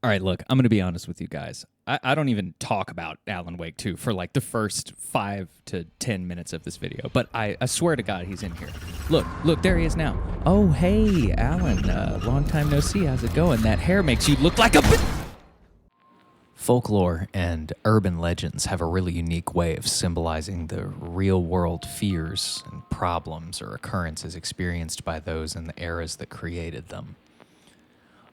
All right, look, I'm going to be honest with you guys. I don't even talk about Alan Wake 2 for like the first 5 to 10 minutes of this video, but I swear to God he's in here. Look, there he is now. Oh, hey, Alan. Long time no see. How's it going? That hair makes you look like a. Folklore and urban legends have a really unique way of symbolizing the real world fears and problems or occurrences experienced by those in the eras that created them.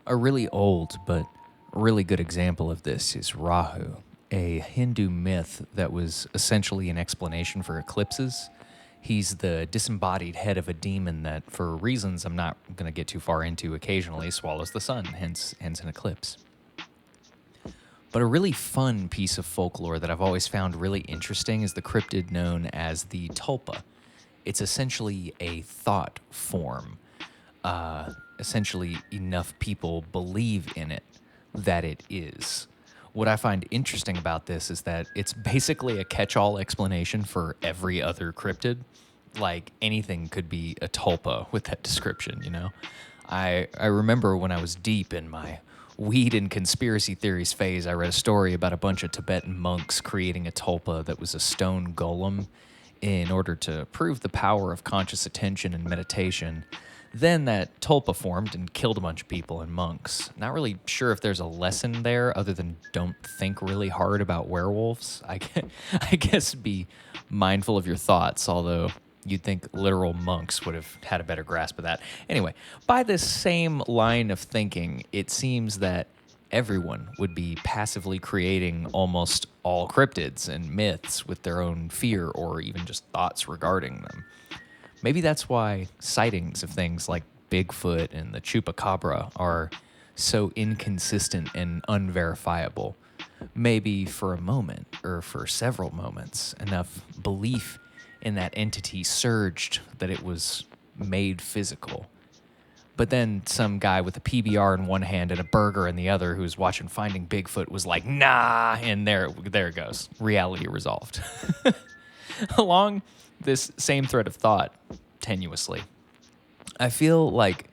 A really old but really good example of this is Rahu, a Hindu myth that was essentially an explanation for eclipses. He's the disembodied head of a demon that, for reasons I'm not going to get too far into, occasionally swallows the sun, hence an eclipse. But a really fun piece of folklore that I've always found really interesting is the cryptid known as the tulpa. It's essentially a thought form. Essentially, enough people believe in it that it is. What I find interesting about this is that it's basically a catch-all explanation for every other cryptid. Like, anything could be a tulpa with that description, you know? I remember when I was deep in my weed and conspiracy theories phase, I read a story about a bunch of Tibetan monks creating a tulpa that was a stone golem in order to prove the power of conscious attention and meditation. Then that tulpa formed and killed a bunch of people and monks. Not really sure if there's a lesson there other than don't think really hard about werewolves. I guess be mindful of your thoughts, although you'd think literal monks would have had a better grasp of that. Anyway, by this same line of thinking, it seems that everyone would be passively creating almost all cryptids and myths with their own fear or even just thoughts regarding them. Maybe that's why sightings of things like Bigfoot and the Chupacabra are so inconsistent and unverifiable. Maybe for a moment, or for several moments, enough belief in that entity surged that it was made physical. But then some guy with a PBR in one hand and a burger in the other who was watching Finding Bigfoot was like, nah, and there it goes. Reality resolved. Along this same thread of thought, tenuously, I feel like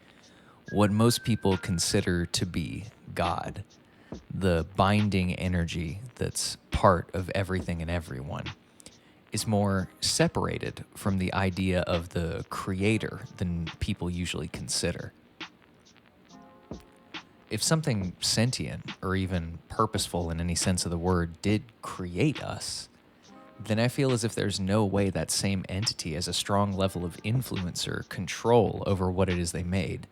what most people consider to be God, the binding energy that's part of everything and everyone, is more separated from the idea of the creator than people usually consider. If something sentient or even purposeful in any sense of the word did create us, then I feel as if there's no way that same entity has a strong level of influence or control over what it is they made.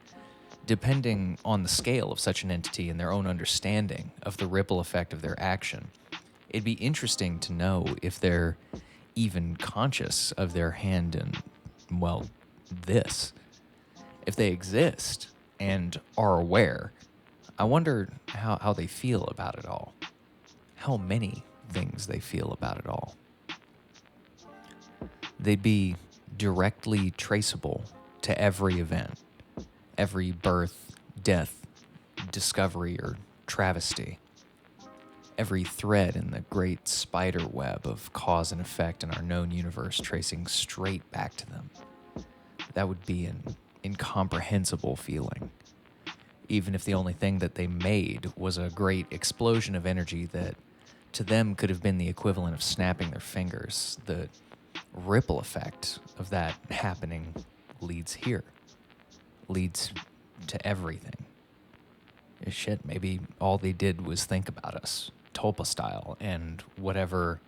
Depending on the scale of such an entity and their own understanding of the ripple effect of their action, it'd be interesting to know if they're even conscious of their hand in, well, this. If they exist and are aware, I wonder how they feel about it all. How many things they feel about it all. They'd be directly traceable to every event, every birth, death, discovery, or travesty, every thread in the great spider web of cause and effect in our known universe tracing straight back to them. That would be an incomprehensible feeling, even if the only thing that they made was a great explosion of energy that to them could have been the equivalent of snapping their fingers. The ripple effect of that happening leads here, leads to everything. Shit, maybe all they did was think about us, Tulpa style, and whatever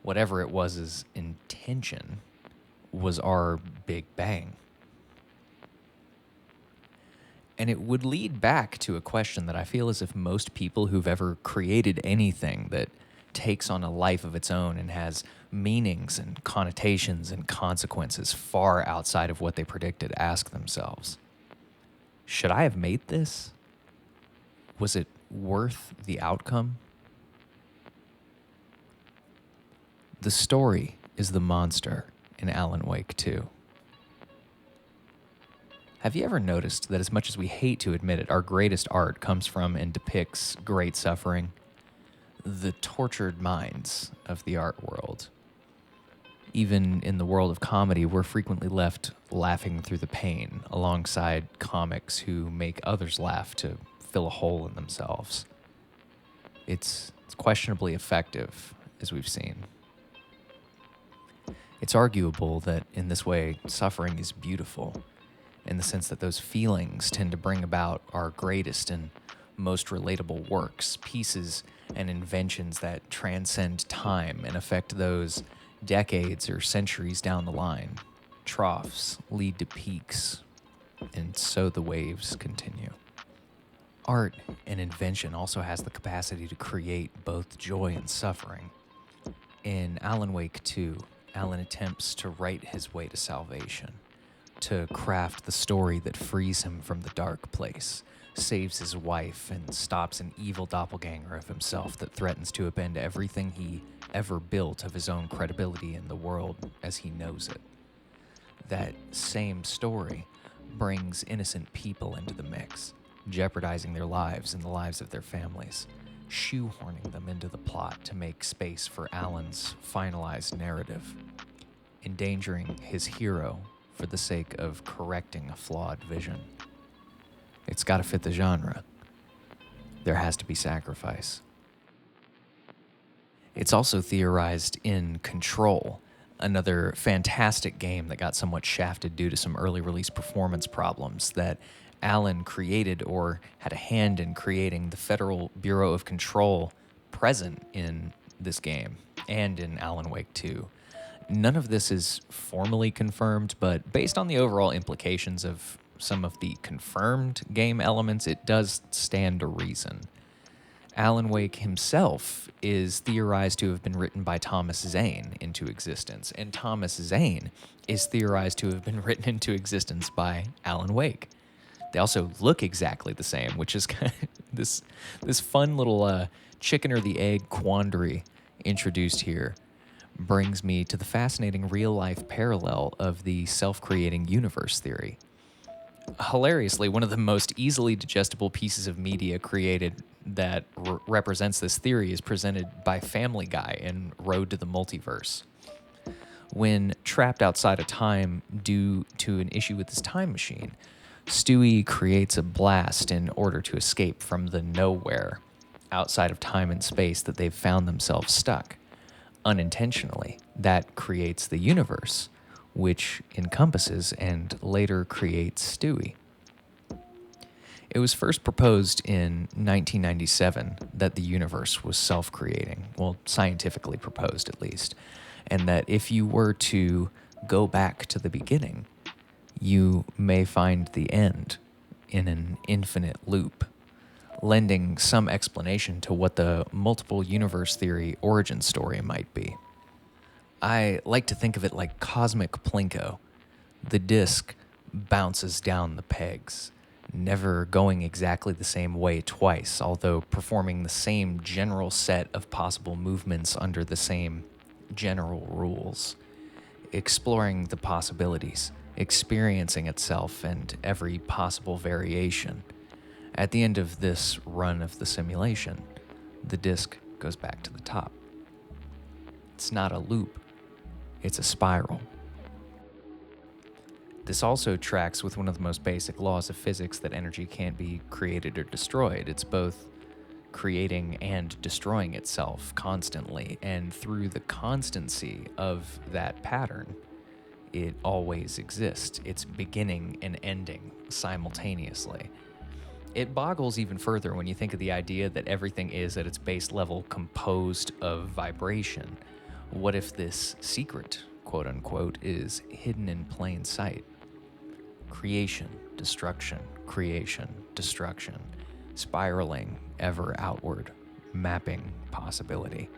it was intention was our Big Bang. And it would lead back to a question that I feel as if most people who've ever created anything that takes on a life of its own and has meanings and connotations and consequences far outside of what they predicted ask themselves. Should I have made this? Was it worth the outcome? The story is the monster in Alan Wake 2. Have you ever noticed that as much as we hate to admit it, our greatest art comes from and depicts great suffering? The tortured minds of the art world. Even in the world of comedy, we're frequently left laughing through the pain alongside comics who make others laugh to fill a hole in themselves. It's questionably effective, as we've seen. It's arguable that in this way, suffering is beautiful, in the sense that those feelings tend to bring about our greatest and most relatable works, pieces, and inventions that transcend time and affect those decades or centuries down the line. Troughs lead to peaks, and so the waves continue. Art and invention also has the capacity to create both joy and suffering. In Alan Wake 2, Alan attempts to write his way to salvation, to craft the story that frees him from the dark place, saves his wife, and stops an evil doppelganger of himself that threatens to upend everything he ever built of his own credibility in the world as he knows it. That same story brings innocent people into the mix, jeopardizing their lives and the lives of their families, shoehorning them into the plot to make space for Alan's finalized narrative, endangering his hero for the sake of correcting a flawed vision. It's got to fit the genre. There has to be sacrifice. It's also theorized in Control, another fantastic game that got somewhat shafted due to some early release performance problems, that Alan created or had a hand in creating the Federal Bureau of Control present in this game and in Alan Wake 2. None of this is formally confirmed, but based on the overall implications of some of the confirmed game elements, it does stand to reason. Alan Wake himself is theorized to have been written by Thomas Zane into existence, and Thomas Zane is theorized to have been written into existence by Alan Wake. They also look exactly the same, which is kind of this fun little chicken or the egg quandary introduced here brings me to the fascinating real-life parallel of the self-creating universe theory. Hilariously, one of the most easily digestible pieces of media created that represents this theory is presented by Family Guy in Road to the Multiverse. When trapped outside of time due to an issue with his time machine, Stewie creates a blast in order to escape from the nowhere outside of time and space that they've found themselves stuck. Unintentionally, that creates the universe, which encompasses and later creates Stewie. It was first proposed in 1997 that the universe was self-creating, well, scientifically proposed at least, and that if you were to go back to the beginning, you may find the end in an infinite loop, lending some explanation to what the multiple universe theory origin story might be. I like to think of it like cosmic plinko. The disc bounces down the pegs, never going exactly the same way twice, although performing the same general set of possible movements under the same general rules, exploring the possibilities, experiencing itself and every possible variation. At the end of this run of the simulation, the disc goes back to the top. It's not a loop, it's a spiral. This also tracks with one of the most basic laws of physics that energy can't be created or destroyed. It's both creating and destroying itself constantly, and through the constancy of that pattern, it always exists. It's beginning and ending simultaneously. It boggles even further when you think of the idea that everything is at its base level composed of vibration. What if this secret, quote unquote, is hidden in plain sight? Creation, destruction, spiraling ever outward, mapping possibility.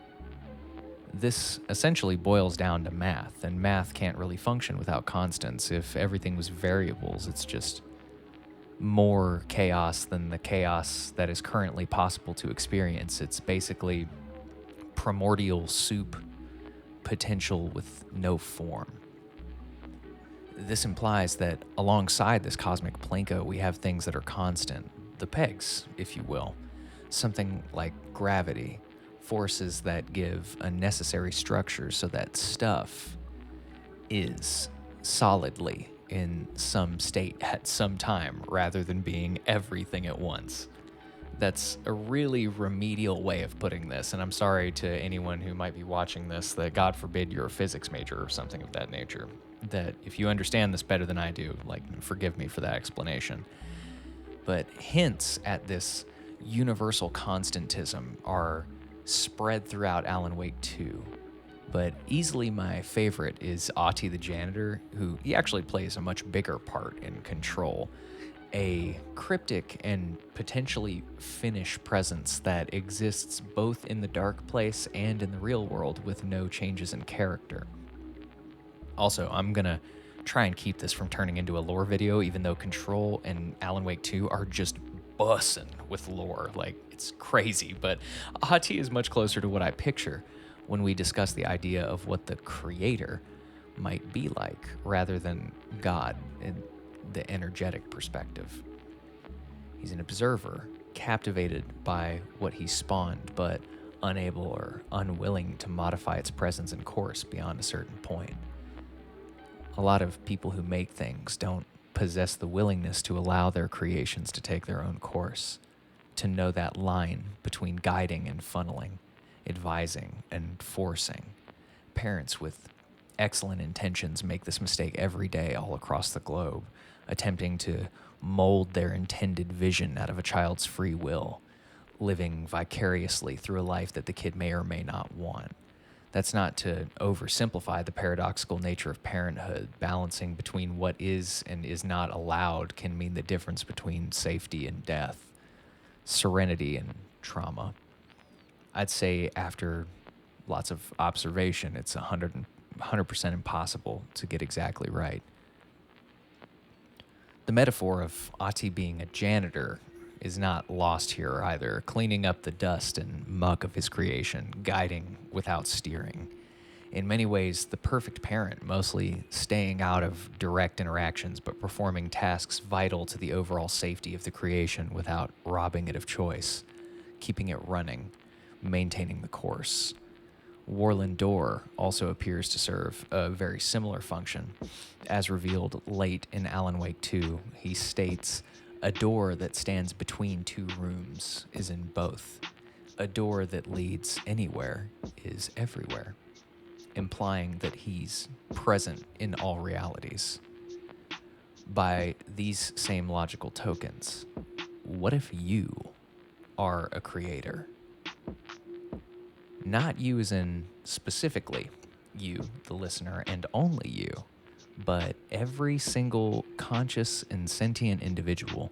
This essentially boils down to math, and math can't really function without constants. If everything was variables, it's just more chaos than the chaos that is currently possible to experience. It's basically primordial soup potential with no form. This implies that alongside this cosmic plinko, we have things that are constant, the pegs, if you will. Something like gravity, forces that give a necessary structure so that stuff is solidly in some state at some time rather than being everything at once. That's a really remedial way of putting this, and I'm sorry to anyone who might be watching this that God forbid you're a physics major or something of that nature. That if you understand this better than I do, like, forgive me for that explanation. But hints at this universal constantism are spread throughout Alan Wake 2. But easily my favorite is Ati the janitor, who he actually plays a much bigger part in Control. A cryptic and potentially Finnish presence that exists both in the dark place and in the real world with no changes in character. Also, I'm gonna try and keep this from turning into a lore video, even though Control and Alan Wake 2 are just bussin' with lore. Like, it's crazy, but Ati is much closer to what I picture when we discuss the idea of what the creator might be like, rather than God in the energetic perspective. He's an observer, captivated by what he spawned, but unable or unwilling to modify its presence and course beyond a certain point. A lot of people who make things don't possess the willingness to allow their creations to take their own course, to know that line between guiding and funneling, advising and forcing. Parents with excellent intentions make this mistake every day all across the globe, attempting to mold their intended vision out of a child's free will, living vicariously through a life that the kid may or may not want. That's not to oversimplify the paradoxical nature of parenthood. Balancing between what is and is not allowed can mean the difference between safety and death, serenity and trauma. I'd say after lots of observation, it's 100% impossible to get exactly right. The metaphor of Ati being a janitor is not lost here either, cleaning up the dust and muck of his creation, guiding without steering. In many ways, the perfect parent, mostly staying out of direct interactions but performing tasks vital to the overall safety of the creation without robbing it of choice, keeping it running, maintaining the course. Warland Door also appears to serve a very similar function. As revealed late in Alan Wake 2, he states, "A door that stands between two rooms is in both. A door that leads anywhere is everywhere," implying that he's present in all realities. By these same logical tokens, what if you are a creator? Not you as in specifically you, the listener, and only you, but every single conscious and sentient individual,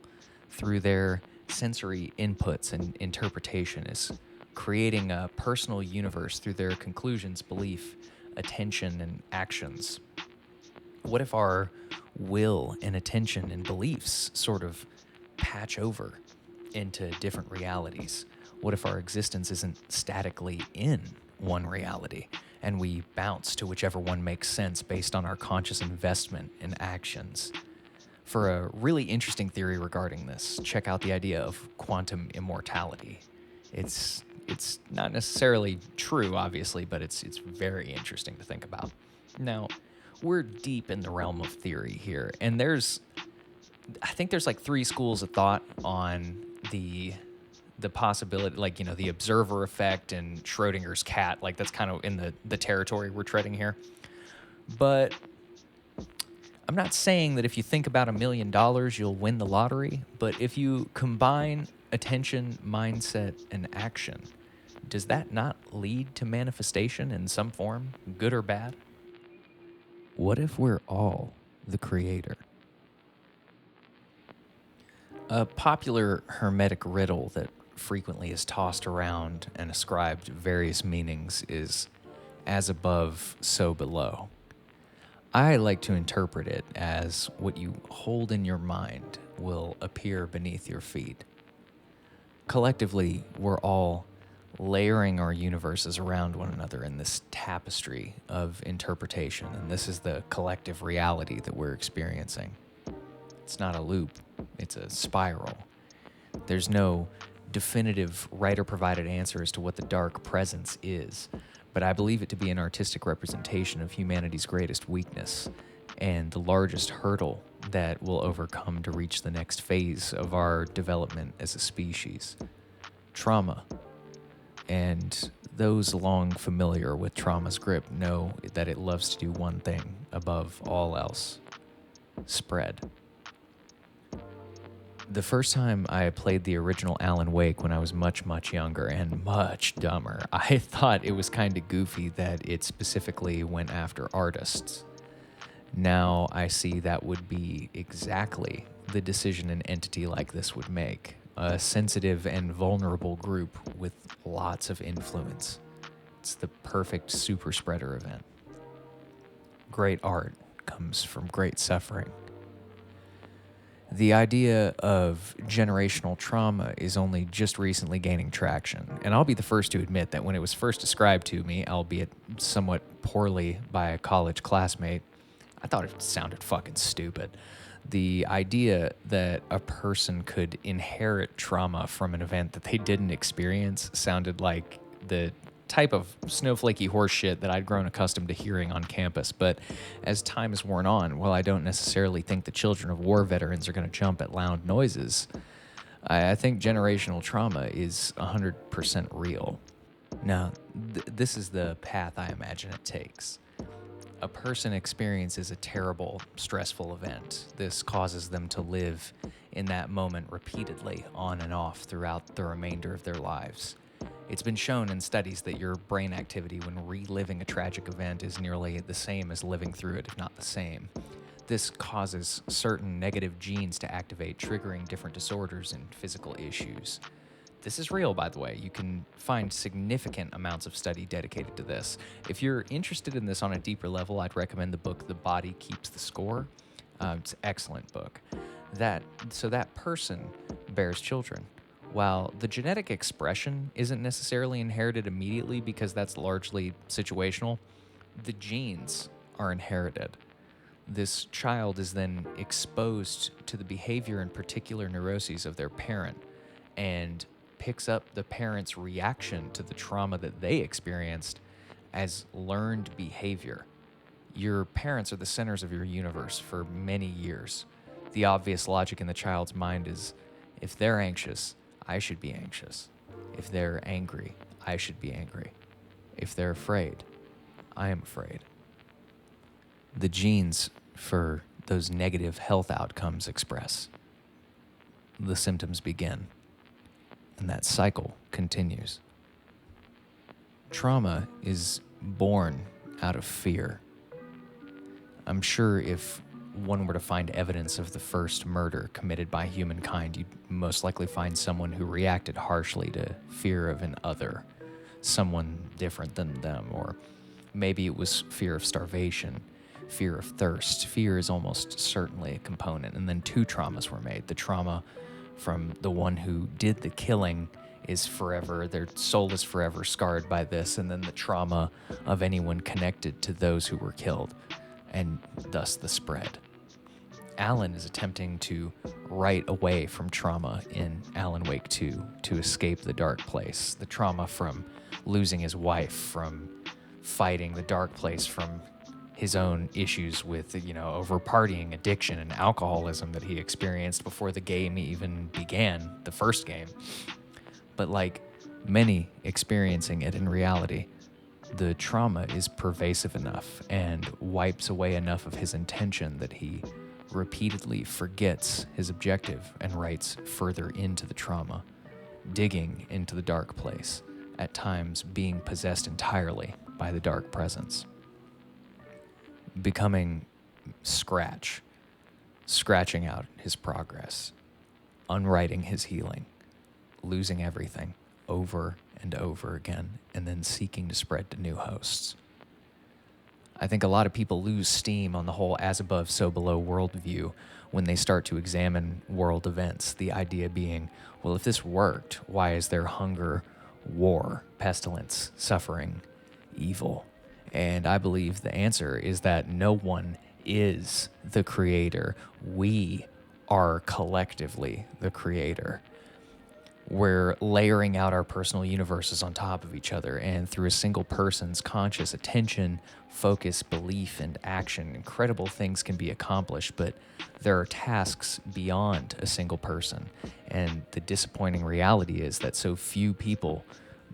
through their sensory inputs and interpretation, is creating a personal universe through their conclusions, belief, attention, and actions. What if our will and attention and beliefs sort of patch over into different realities? What if our existence isn't statically in one reality and we bounce to whichever one makes sense based on our conscious investment and actions? For a really interesting theory regarding this, check out the idea of quantum immortality. It's not necessarily true, obviously, but it's very interesting to think about. Now, we're deep in the realm of theory here, and I think there's like 3 schools of thought on the possibility, like, the observer effect and Schrodinger's cat. Like, that's kind of in the territory we're treading here. But I'm not saying that if you think about $1 million, you'll win the lottery. But if you combine attention, mindset, and action, does that not lead to manifestation in some form, good or bad? What if we're all the creator? A popular Hermetic riddle that frequently is tossed around and ascribed various meanings is "as above, so below." I like to interpret it as what you hold in your mind will appear beneath your feet. Collectively, we're all layering our universes around one another in this tapestry of interpretation, and this is the collective reality that we're experiencing. It's not a loop, it's a spiral. There's no definitive writer-provided answer as to what the dark presence is, but I believe it to be an artistic representation of humanity's greatest weakness and the largest hurdle that we'll overcome to reach the next phase of our development as a species. Trauma. And those long familiar with trauma's grip know that it loves to do one thing above all else: spread. The first time I played the original Alan Wake when I was much, much younger and much dumber, I thought it was kind of goofy that it specifically went after artists. Now I see that would be exactly the decision an entity like this would make. A sensitive and vulnerable group with lots of influence. It's the perfect super spreader event. Great art comes from great suffering. The idea of generational trauma is only just recently gaining traction, and I'll be the first to admit that when it was first described to me, albeit somewhat poorly by a college classmate, I thought it sounded fucking stupid. The idea that a person could inherit trauma from an event that they didn't experience sounded like the type of snowflakey horse shit that I'd grown accustomed to hearing on campus. But as time has worn on, while I don't necessarily think the children of war veterans are going to jump at loud noises, I think generational trauma is 100% real. Now, this is the path I imagine it takes. A person experiences a terrible, stressful event. This causes them to live in that moment repeatedly, on and off, throughout the remainder of their lives. It's been shown in studies that your brain activity when reliving a tragic event is nearly the same as living through it, if not the same. This causes certain negative genes to activate, triggering different disorders and physical issues. This is real, by the way. You can find significant amounts of study dedicated to this. If you're interested in this on a deeper level, I'd recommend the book The Body Keeps the Score. It's an excellent book. That person bears children. While the genetic expression isn't necessarily inherited immediately because that's largely situational, the genes are inherited. This child is then exposed to the behavior and particular neuroses of their parent and picks up the parent's reaction to the trauma that they experienced as learned behavior. Your parents are the centers of your universe for many years. The obvious logic in the child's mind is, if they're anxious, I should be anxious. If they're angry, I should be angry. If they're afraid, I am afraid. The genes for those negative health outcomes express. The symptoms begin, and that cycle continues. Trauma is born out of fear. I'm sure if one were to find evidence of the first murder committed by humankind, you'd most likely find someone who reacted harshly to fear of an other, someone different than them, or maybe it was fear of starvation, fear of thirst. Fear is almost certainly a component. And then two traumas were made. The trauma from the one who did the killing is forever, their soul is forever scarred by this, and then the trauma of anyone connected to those who were killed, and thus the spread. Alan is attempting to write away from trauma in Alan Wake 2 to escape the dark place. The trauma from losing his wife, from fighting the dark place, from his own issues with, over partying, addiction, and alcoholism that he experienced before the game even began, the first game. But like many experiencing it in reality, the trauma is pervasive enough and wipes away enough of his intention that he repeatedly forgets his objective and writes further into the trauma, digging into the dark place, at times being possessed entirely by the dark presence. Becoming scratching out his progress, unwriting his healing, losing everything over and over again, and then seeking to spread to new hosts. I think a lot of people lose steam on the whole as above, so below worldview when they start to examine world events. The idea being, well, if this worked, why is there hunger, war, pestilence, suffering, evil? And I believe the answer is that no one is the creator. We are collectively the creator. We're layering out our personal universes on top of each other, and through a single person's conscious attention, focus, belief, and action, incredible things can be accomplished, but there are tasks beyond a single person. And the disappointing reality is that so few people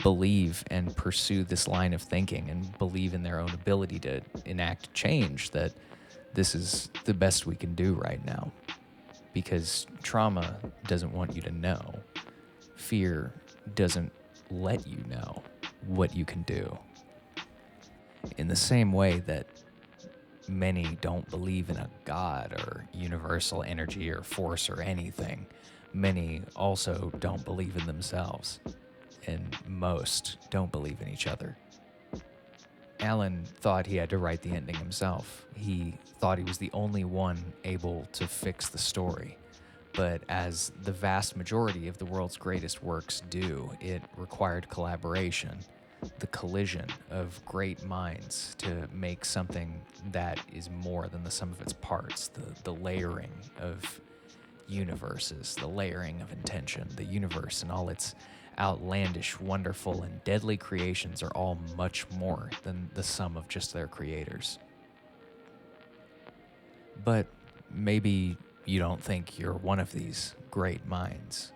believe and pursue this line of thinking and believe in their own ability to enact change, that this is the best we can do right now. Because trauma doesn't want you to know. Fear doesn't let you know what you can do. In the same way that many don't believe in a God or universal energy or force or anything, many also don't believe in themselves. And most don't believe in each other. Alan thought he had to write the ending himself. He thought he was the only one able to fix the story. But as the vast majority of the world's greatest works do, it required collaboration, the collision of great minds to make something that is more than the sum of its parts, the layering of universes, the layering of intention. The universe and all its outlandish, wonderful, and deadly creations are all much more than the sum of just their creators. But maybe you don't think you're one of these great minds,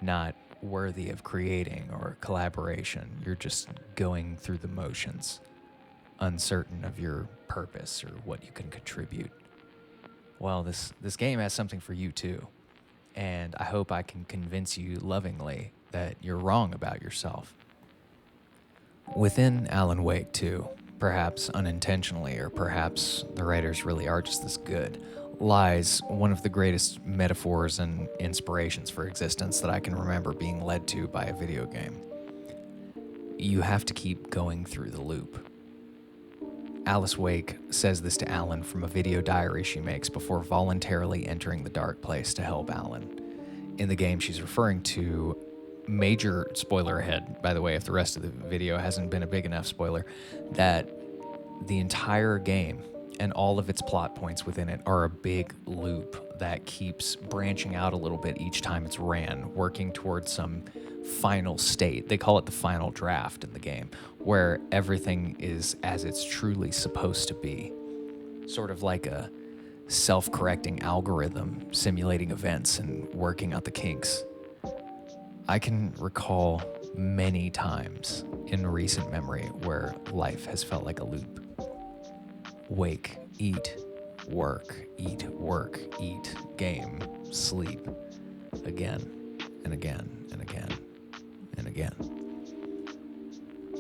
not worthy of creating or collaboration. You're just going through the motions, uncertain of your purpose or what you can contribute. Well, this game has something for you too, and I hope I can convince you lovingly that you're wrong about yourself. Within Alan Wake too, perhaps unintentionally, or perhaps the writers really are just this good, lies one of the greatest metaphors and inspirations for existence that I can remember being led to by a video game. You have to keep going through the loop. Alice Wake says this to Alan from a video diary she makes before voluntarily entering the dark place to help Alan. In the game, she's referring to, major spoiler ahead, by the way, if the rest of the video hasn't been a big enough spoiler, that the entire game and all of its plot points within it are a big loop that keeps branching out a little bit each time it's ran, working towards some final state. They call it the final draft in the game, where everything is as it's truly supposed to be. Sort of like a self-correcting algorithm simulating events and working out the kinks. I can recall many times in recent memory where life has felt like a loop. Wake, eat, work, eat, game, sleep, again and again and again and again.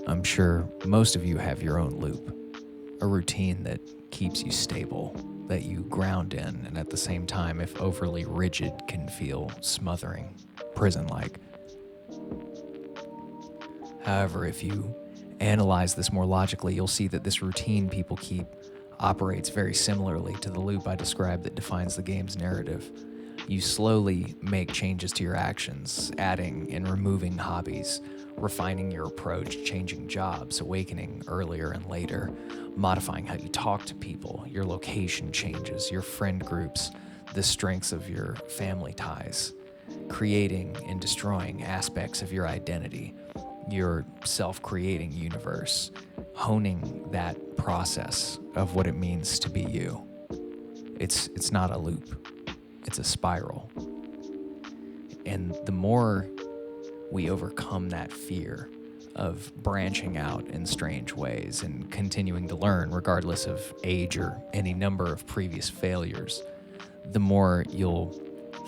I'm sure most of you have your own loop, a routine that keeps you stable, that you ground in, and at the same time, if overly rigid, can feel smothering, prison-like. However, if you analyze this more logically, you'll see that this routine people keep operates very similarly to the loop I described that defines the game's narrative. You slowly make changes to your actions, adding and removing hobbies, refining your approach, changing jobs, awakening earlier and later, modifying how you talk to people, your location changes, your friend groups, the strengths of your family ties, creating and destroying aspects of your identity, your self-creating universe, honing that process of what it means to be you. It's not a loop, it's a spiral. And the more we overcome that fear of branching out in strange ways and continuing to learn regardless of age or any number of previous failures, the more you'll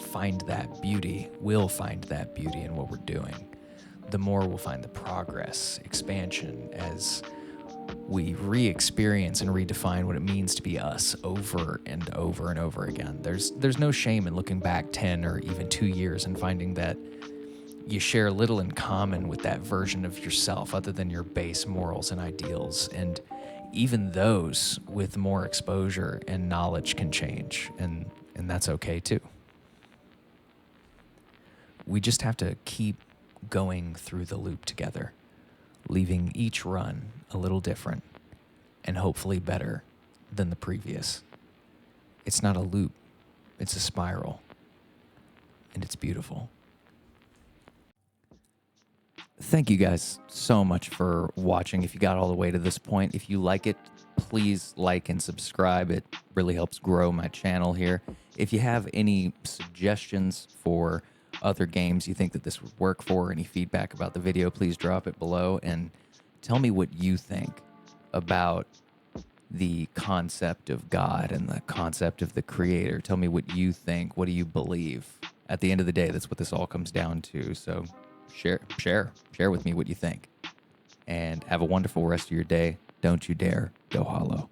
find that beauty, we'll find that beauty in what we're doing. The more we'll find the progress, expansion, as we re-experience and redefine what it means to be us over and over and over again. There's no shame in looking back 10 or even 2 years and finding that you share little in common with that version of yourself other than your base morals and ideals. And even those with more exposure and knowledge can change, and that's okay too. We just have to keep going through the loop together, leaving each run a little different and hopefully better than the previous. It's not a loop, it's a spiral, and it's beautiful. Thank you guys so much for watching. If you got all the way to this point, if you like it, please like and subscribe. It really helps grow my channel here. If you have any suggestions for other games you think that this would work for, any feedback about the video, please drop it below and tell me what you think about the concept of God and the concept of the creator. Tell me what you think. What do you believe? At the end of the day, that's what this all comes down to. So share with me what you think. And have a wonderful rest of your day. Don't you dare go hollow.